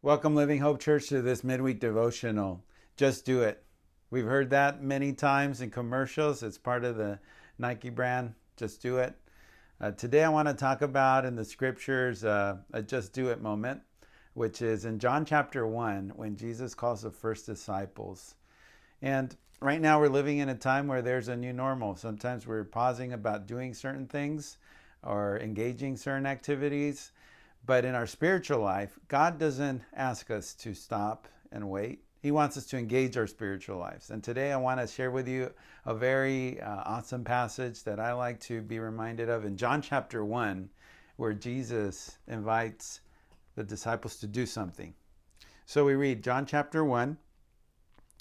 Welcome, Living Hope Church, to this midweek devotional. Just do it. We've heard that many times in commercials. It's part of the Nike brand. Just do it. Today, I want to talk about in the scriptures a just do it moment, which is in John chapter 1 when Jesus calls the first disciples. And right now, we're living in a time where there's a new normal. Sometimes we're pausing about doing certain things or engaging certain activities. But in our spiritual life, God doesn't ask us to stop and wait. He wants us to engage our spiritual lives. And today I want to share with you a very awesome passage that I like to be reminded of in John chapter 1, where Jesus invites the disciples to do something. So we read John chapter 1.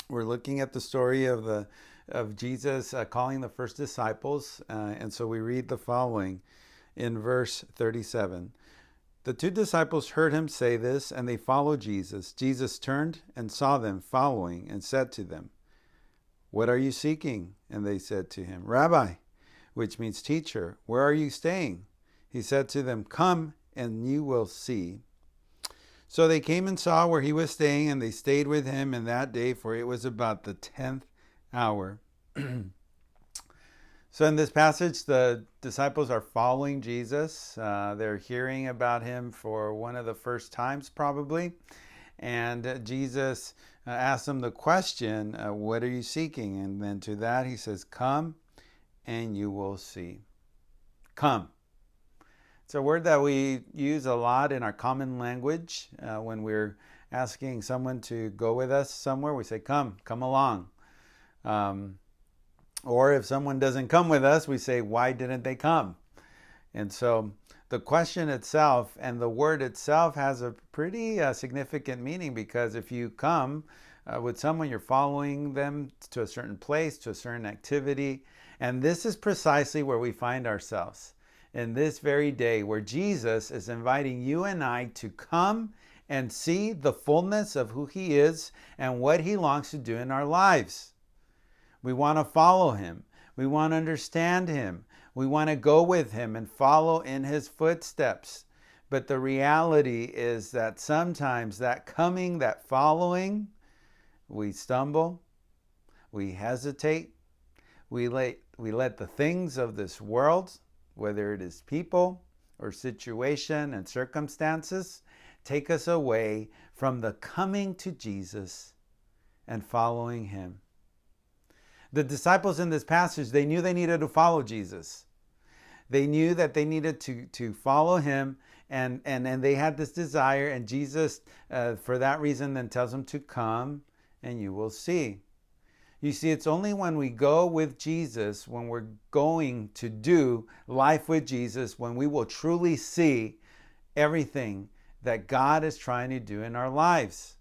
We're looking at the story of Jesus calling the first disciples. And so we read the following in verse 37. The two disciples heard him say this, and they followed Jesus. Jesus turned and saw them following and said to them, "What are you seeking?" And they said to him, "Rabbi," which means teacher, "where are you staying?" He said to them, "Come and you will see." So they came and saw where he was staying, and they stayed with him in that day, for it was about the 10th hour. So in this passage, the disciples are following Jesus. They're hearing about him for one of the first times, probably. And Jesus asks them the question, what are you seeking? And then to that he says, come and you will see. Come. It's a word that we use a lot in our common language. When we're asking someone to go with us somewhere, we say, come along. Or if someone doesn't come with us, we say, why didn't they come? And so the question itself and the word itself has a pretty significant meaning, because if you come with someone, you're following them to a certain place, to a certain activity. And this is precisely where we find ourselves in this very day, where Jesus is inviting you and I to come and see the fullness of who he is and what he longs to do in our lives. We want to follow him. We want to understand him. We want to go with him and follow in his footsteps. But the reality is that sometimes that coming, that following, we stumble, we hesitate, we let the things of this world, whether it is people or situation and circumstances, take us away from the coming to Jesus and following him. The disciples in this passage, they knew they needed to follow Jesus. They knew that they needed to follow him, and they had this desire, and Jesus, for that reason, then tells them to come and you will see. You see, it's only when we go with Jesus, when we're going to do life with Jesus, when we will truly see everything that God is trying to do in our lives.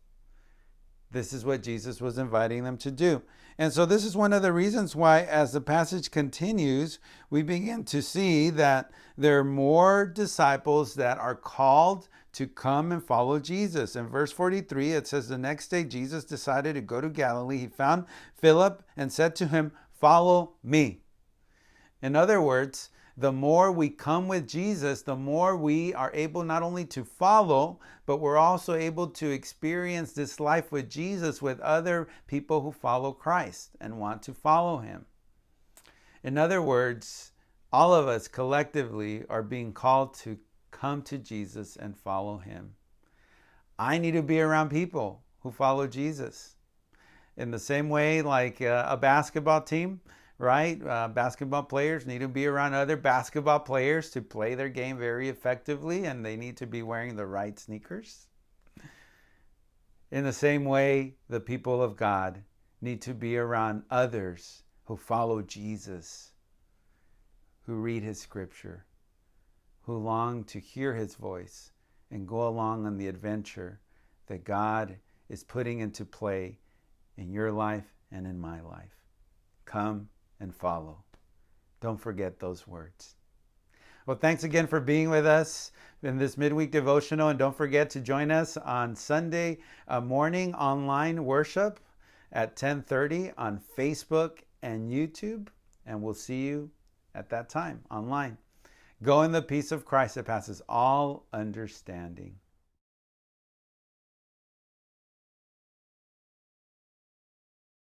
This is what Jesus was inviting them to do. And so this is one of the reasons why, as the passage continues, we begin to see that there are more disciples that are called to come and follow Jesus. In verse 43, it says, the next day Jesus decided to go to Galilee. He found Philip and said to him, "Follow me." In other words, the more we come with Jesus, the more we are able not only to follow, but we're also able to experience this life with Jesus with other people who follow Christ and want to follow him. In other words, all of us collectively are being called to come to Jesus and follow him. I need to be around people who follow Jesus. In the same way, like a basketball team, right? Basketball players need to be around other basketball players to play their game very effectively, and they need to be wearing the right sneakers. In the same way, the people of God need to be around others who follow Jesus, who read his scripture, who long to hear his voice and go along on the adventure that God is putting into play in your life and in my life. Come and follow. Don't forget those words. Well, thanks again for being with us in this midweek devotional. And don't forget to join us on Sunday morning online worship at 10:30 on Facebook and YouTube. And we'll see you at that time online. Go in the peace of Christ that passes all understanding.